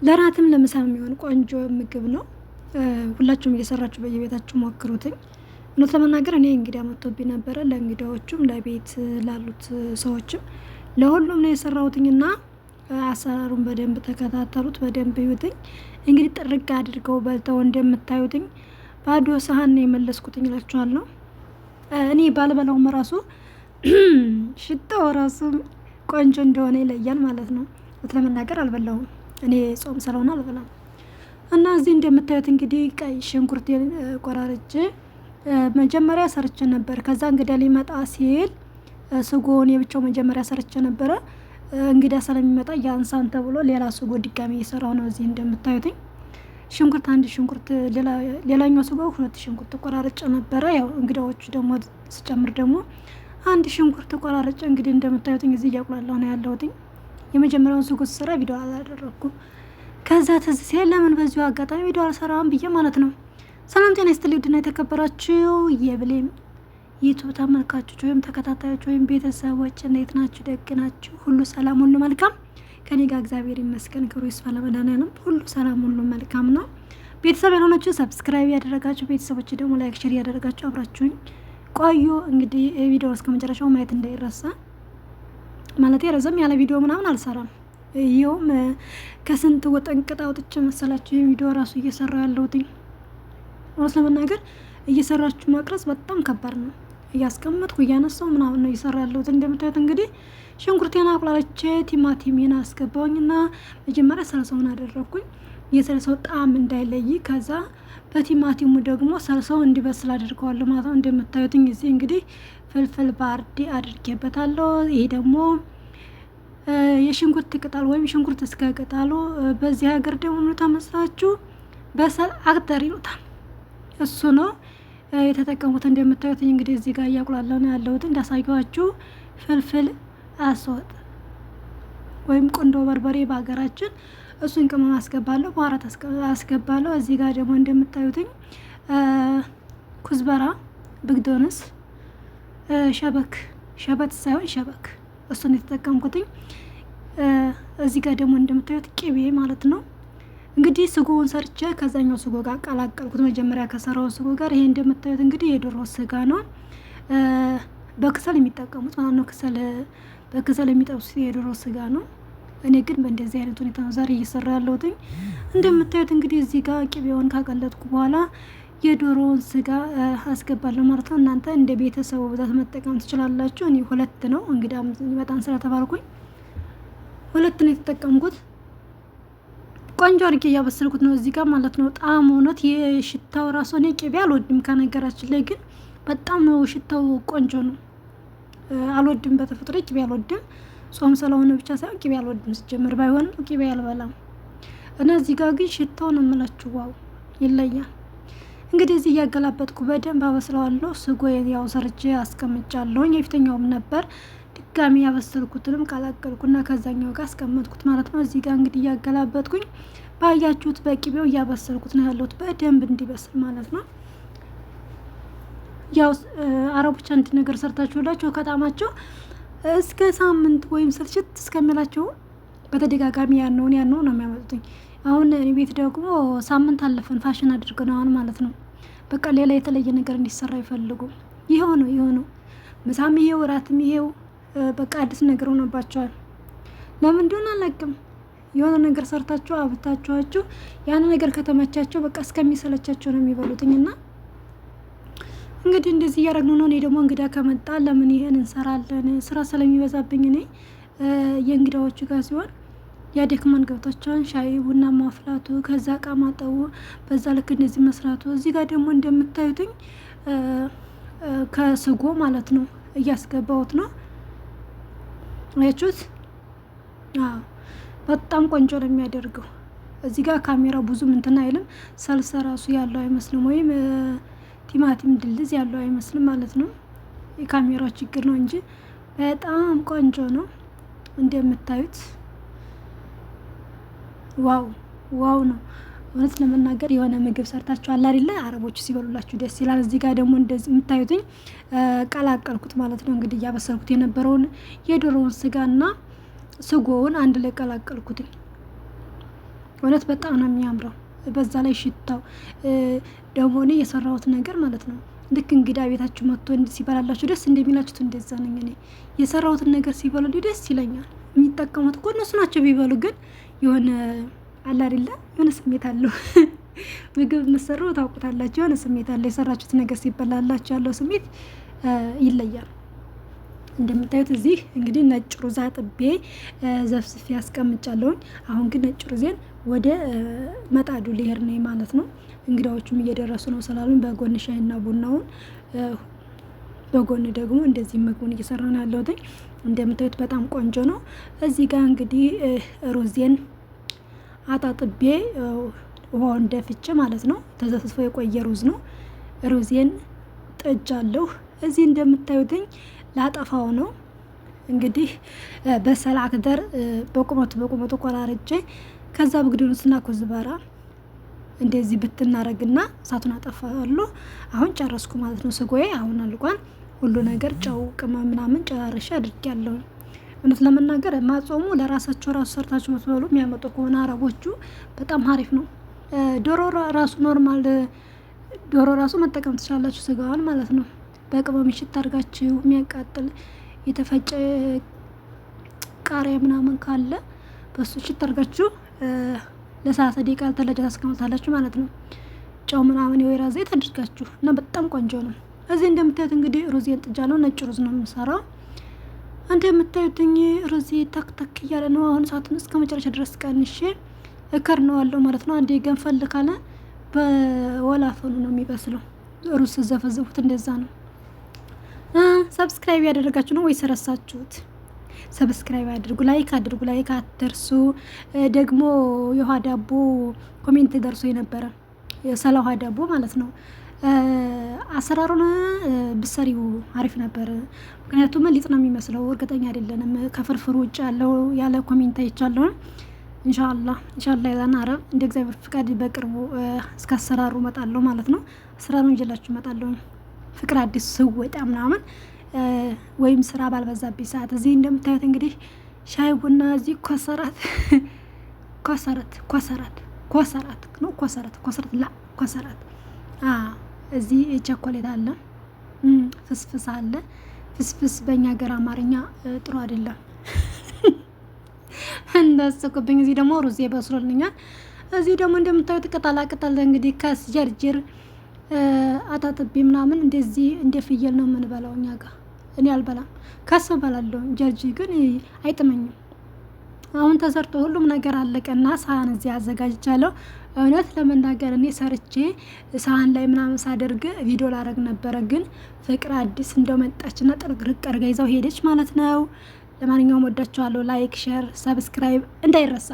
ለራትም ለምሳም የሚሆን ቆንጆ ምግብ ነው። ሁላችሁም እየሰራችሁ በየቤታችሁ ሞክሩትኝ። እውነት ለመናገር እኔ እንግዳ መጥቶብኝ ነበረ። ለእንግዳዎቹም ለቤት ላሉት ሰዎችም ለሁሉም ነው የሰራሁትኝና አሰራሩን በደንብ ተከታተሉት፣ በደንብ ይዩትኝ። እንግዲህ ጥርግ አድርገው በልተው እንደምታዩትኝ ባዶ ሰሀን ነው የመለስኩትኝ እላችኋለሁ። እኔ ባልበላውም ራሱ ሽታው ራሱ ቆንጆ እንደሆነ ይለያል ማለት ነው። እውነት ለመናገር አልበላውም፣ እኔ ጾም ስለሆነ አልበላም። እና እዚህ እንደምታዩት እንግዲህ ቀይ ሽንኩርት ቆራርጬ መጀመሪያ ሰርቼ ነበር። ከዛ እንግዳ ሊመጣ ሲል ስጎውን የብቻው መጀመሪያ ሰርቼ ነበረ። እንግዳ ስለሚመጣ ያንሳን ተብሎ ሌላ ስጎ ድጋሚ እየሰራው ነው። እዚህ እንደምታዩትኝ ሽንኩርት አንድ ሽንኩርት፣ ሌላኛው ስጎ 2 ሽንኩርት ቆራርጬ ነበረ። ያው እንግዳዎቹ ደግሞ ስጨምር ደግሞ 1 ሽንኩርት ቆራርጬ እንግዲህ እንደምታዩትኝ እዚህ እያቁላለሁ ነው ያለሁትኝ። የመጀመሪያውን ስጎ ስሰራ ቪዲዮ አላደረኩም። ከዛ ትዝ ሲል ለምን በዚሁ አጋጣሚ ቪዲዮ አልሰራም ብዬ ማለት ነው። ሰላም ጤና ይስጥልኝ ውድና የተከበራችሁ የብሌም ዩቱብ ተመልካቾች ወይም ተከታታዮች ወይም ቤተሰቦች እንዴት ናችሁ? ደግ ናችሁ? ሁሉ ሰላም፣ ሁሉ መልካም ከኔ ጋር እግዚአብሔር ይመስገን። ክብሩ ይስፋ ለመድኃኒዓለም። ሁሉ ሰላም፣ ሁሉ መልካም ነው። ቤተሰብ ያልሆናችሁ ሰብስክራይብ ያደረጋችሁ፣ ቤተሰቦች ደግሞ ላይክ፣ ሼር ያደረጋችሁ አብራችሁኝ ቆዩ። እንግዲህ ቪዲዮ እስከ መጨረሻው ማየት እንዳይረሳ። ማለት ረዘም ያለ ቪዲዮ ምናምን አልሰራም። ይኸውም ከስንት ወጠንቅጥ አውጥቼ መሰላችሁ ቪዲዮ ራሱ እየሰራው ያለሁትኝ። እውነት ለመናገር እየሰራችሁ መቅረጽ በጣም ከባድ ነው። እያስቀመጥኩ እያነሳው ምናምን ነው እየሰራ ያለሁት። እንደምታዩት እንግዲህ ሽንኩርቴን አቁላልቼ ቲማቲሜን አስገባውኝና መጀመሪያ ሰልሰውን አደረግኩኝ፣ የሰልሰው ጣዕም እንዳይለይ። ከዛ በቲማቲሙ ደግሞ ሰልሰው እንዲበስል አድርገዋለሁ ማለት ነው። እንደምታዩትኝ እዚህ እንግዲህ ፍልፍል ባርዲ አድርጌበታለሁ። ይሄ ደግሞ የሽንኩርት ቅጠል ወይም ሽንኩርት እስከ ቅጠሉ፣ በዚህ ሀገር ደግሞ ምን ተመስላችሁ በሰል አክተር ይሉታል። እሱ ነው የተጠቀሙት። እንደምታዩት እንግዲህ እዚህ ጋር እያቁላለሁ ነው ያለሁት። እንዳሳየኋችሁ ፍልፍል አስወጥ ወይም ቁንዶ በርበሬ በሀገራችን፣ እሱን ቅመም አስገባለሁ፣ በኋራት አስገባለሁ። እዚህ ጋር ደግሞ እንደምታዩትኝ ኩዝበራ፣ ብግዶንስ፣ ሸበት ሳይሆን ሸበክ፣ እሱን የተጠቀምኩትኝ። እዚህ ጋር ደግሞ እንደምታዩት ቅቤ ማለት ነው። እንግዲህ ስጎውን ሰርቼ ከዛኛው ስጎ ጋር ቀላቀልኩት፣ መጀመሪያ ከሰራው ስጎ ጋር። ይሄ እንደምታዩት እንግዲህ የዶሮ ስጋ ነው፣ በክሰል የሚጠቀሙት ማለት ነው። በክሰል የሚጠብሱት የዶሮ ስጋ ነው። እኔ ግን በእንደዚህ አይነት ሁኔታ ነው ዛሬ እየሰራ ያለሁትኝ። እንደምታዩት እንግዲህ እዚህ ጋር ቅቤውን ካቀለጥኩ በኋላ የዶሮውን ስጋ አስገባለሁ ማለት ነው። እናንተ እንደ ቤተሰቡ ብዛት መጠቀም ትችላላችሁ። እኔ 2 ነው እንግዲህ በጣም ስለተባልኩኝ 2 ነው የተጠቀምኩት። ቆንጆ አድርጌ እያበሰልኩት ነው እዚህ ጋር ማለት ነው። ጣዕሙ እውነት የሽታው ራሱ፣ እኔ ቅቤ አልወድም ከነገራችን ላይ፣ ግን በጣም ነው ሽታው ቆንጆ ነው። አልወድም፣ በተፈጥሮ ቅቤ አልወድም። ጾም ስለሆነ ብቻ ሳይሆን ቅቤ አልወድም ሲጀምር፣ ባይሆንም ቅቤ አልበላም። እና እዚህ ጋር ግን ሽታው ነው የምላችሁ፣ ዋው ይለያል። እንግዲህ እዚህ እያገላበጥኩ በደንብ አበስለዋለሁ። ስጎ ያው ሰርቼ አስቀምጫለሁኝ። የፊተኛውም ነበር ድጋሚ ያበሰልኩትንም ቀላቀልኩና ከዛኛው ጋር አስቀመጥኩት ማለት ነው። እዚህ ጋር እንግዲህ እያገላበጥኩኝ ባያችሁት በቅቤው እያበሰልኩት ነው ያለሁት፣ በደንብ እንዲበስል ማለት ነው። ያው አረቦች አንድ ነገር ሰርታችሁላቸው ከጣማቸው እስከ ሳምንት ወይም ስልችት እስከሚላቸው በተደጋጋሚ ያነውን ነው የሚያመጡትኝ። አሁን እኔ ቤት ደግሞ ሳምንት አለፈን፣ ፋሽን አድርገናል ማለት ነው። በቃ ሌላ የተለየ ነገር እንዲሰራ አይፈልጉም። ይሄው ነው ምሳም ይሄው እራትም ይሄው፣ በቃ አዲስ ነገር ሆኖባቸዋል። ለምን እንደሆነ አላውቅም። የሆነ ነገር ሰርታችሁ አብታችኋቸው ያን ነገር ከተመቻቸው በቃ እስከሚሰለቻቸው ነው የሚበሉትኝና እንግዲህ እንደዚህ እያደረግን ነው። እኔ ደግሞ እንግዳ ከመጣ ለምን ይሄን እንሰራለን፣ ስራ ስለሚበዛብኝ እኔ የእንግዳዎቹ ጋር ሲሆን ያደክማን ገብታቸውን ሻይ ቡና ማፍላቱ፣ ከዛ እቃ ማጠቡ፣ በዛ ልክ እንደዚህ መስራቱ። እዚህ ጋር ደግሞ እንደምታዩትኝ ከስጎ ማለት ነው እያስገባሁት ነው። አያችሁት? በጣም ቆንጆ ነው የሚያደርገው። እዚህ ጋር ካሜራ ብዙ እንትን አይልም፣ ሰልሰ ራሱ ያለው አይመስልም፣ ወይም ቲማቲም ድልዝ ያለው አይመስልም ማለት ነው። የካሜራው ችግር ነው እንጂ በጣም ቆንጆ ነው እንደምታዩት። ዋው ነው እውነት ለመናገር። የሆነ ምግብ ሰርታችኋል አይደለ? አረቦቹ ሲበሉላችሁ ደስ ይላል። እዚህ ጋር ደግሞ እንደዚህ የምታዩትኝ ቀላቀልኩት ማለት ነው። እንግዲህ እያበሰልኩት የነበረውን የዶሮውን ስጋና ስጎውን አንድ ላይ ቀላቀልኩትኝ። እውነት በጣም ነው የሚያምረው። በዛ ላይ ሽታው ደግሞ እኔ የሰራሁት ነገር ማለት ነው ልክ እንግዳ ቤታችሁ መጥቶ ሲበላላችሁ ደስ እንደሚላችሁት እንደዛ ነኝ እኔ። የሰራሁትን ነገር ሲበሉ ደስ ይለኛል። የሚጠቀሙት እኮ እነሱ ናቸው ቢበሉ፣ ግን የሆነ አለ አይደለ የሆነ ስሜት አለው። ምግብ የምትሰሩ ታውቁታላችሁ፣ የሆነ ስሜት አለ። የሰራችሁት ነገር ሲበላላችሁ ያለው ስሜት ይለያል። እንደምታዩት እዚህ እንግዲህ ነጭ ሩዝ አጥቤ ዘፍዝፌ ያስቀምጫለሁኝ። አሁን ግን ነጭ ሩዜን ወደ መጣዱ ሊሄድ ነው ማለት ነው። እንግዳዎቹም እየደረሱ ነው ስላሉኝ በጎን ሻይና ቡናውን፣ በጎን ደግሞ እንደዚህ ምግቡን እየሰራ ነው ያለሁት። እንደምታዩት በጣም ቆንጆ ነው። እዚህ ጋር እንግዲህ ሩዜን አጣጥቤ ውሃውን ደፍቼ ማለት ነው። ተዘፍዝፎ የቆየ ሩዝ ነው። ሩዜን ጥጃለሁ። እዚህ እንደምታዩትኝ ላጠፋው ነው እንግዲህ በሰል አክደር በቁመቱ ቆራርጬ ከዛ በግድኑስና ኩዝበራ እንደዚህ ብትናረግና እሳቱን አጠፋለሁ። አሁን ጨረስኩ ማለት ነው። ስጎዬ አሁን አልቋል። ሁሉ ነገር ጨው፣ ቅመም ምናምን ጨራርሼ አድርጌያለሁ። እውነት ለመናገር ማጾሙ ለራሳቸው ራሱ ሰርታችሁ መስበሉ የሚያመጡ ከሆነ አረቦቹ በጣም አሪፍ ነው። ዶሮ ራሱ ኖርማል ዶሮ ራሱ መጠቀም ትችላላችሁ፣ ስጋዋን ማለት ነው። በቅመም ሽት አድርጋችሁ የሚያቃጥል የተፈጨ ቃሪያ ምናምን ካለ በሱ ሽት አድርጋችሁ ለ30 ደቂቃ ተለጃ ታስቀምጣላችሁ ማለት ነው። ጨው ምናምን የወይራ ዘይት አድርጋችሁ እና በጣም ቆንጆ ነው። እዚህ እንደምታዩት እንግዲህ ሩዜን ጥጃለሁ። ነጭ ሩዝ ነው የምሰራው። እንደምታዩትኝ ሩዜ ታክታክ እያለ ነው። አሁን ሰዓቱን እስከ መጨረሻ ድረስ ቀንሼ እከርነዋለሁ ማለት ነው። አንዴ ገንፈል ካለ በወላፈኑ ነው የሚበስለው። ሩዝ ዘፈዘፉት እንደዛ ነው። ሰብስክራይብ ያደረጋችሁ ነው ወይስ ረሳችሁት? ሰብስክራይብ አድርጉ፣ ላይክ አድርጉ፣ ላይክ አትርሱ። ደግሞ የውሃ ዳቦ ኮሜንት ደርሶ የነበረ ስለ ውሃ ዳቦ ማለት ነው። አሰራሩን ብሰሪው አሪፍ ነበር። ምክንያቱም ሊጥ ነው የሚመስለው፣ እርግጠኛ አይደለንም። ከፍርፍሩ ውጭ ያለ ኮሜንት አይቻለሁ። ኢንሻአላህ የዛን አረብ እንደ እግዚአብሔር ፍቃድ በቅርቡ እስከ አሰራሩ እመጣለሁ ማለት ነው። አሰራሩን ይዤላችሁ እመጣለሁ። ፍቅር አዲስ ስወጣ ምናምን ወይም ስራ ባልበዛብኝ ሰዓት። እዚህ እንደምታዩት እንግዲህ ሻይ ቡና፣ እዚህ ኮሰራት እዚህ ቸኮሌት አለ፣ ፍስፍስ አለ። ፍስፍስ በእኛ ሀገር አማርኛ ጥሩ አይደለም እንዳስቁብኝ። እዚህ ደግሞ ሩዝ በስሎልኛል። እዚህ ደግሞ እንደምታዩት ቅጠላ ቅጠል እንግዲህ ከስጀርጅር አጣጥቤ ምናምን እንደዚህ እንደ ፍየል ነው የምንበላው እኛ ጋር። እኔ አልበላም፣ ከስ በላለሁ። ጀርጂ ግን አይጥመኝም። አሁን ተሰርቶ ሁሉም ነገር አለቀና ሳህን እዚህ አዘጋጅቻለሁ። እውነት ለመናገር እኔ ሰርቼ ሳህን ላይ ምናምን ሳደርግ ቪዲዮ ላደርግ ነበረ፣ ግን ፍቅር አዲስ እንደመጣችና ጥርቅርቅ አድርጋ ይዛው ሄደች ማለት ነው። ለማንኛውም ወዳችኋለሁ። ላይክ፣ ሼር፣ ሰብስክራይብ እንዳይረሳ።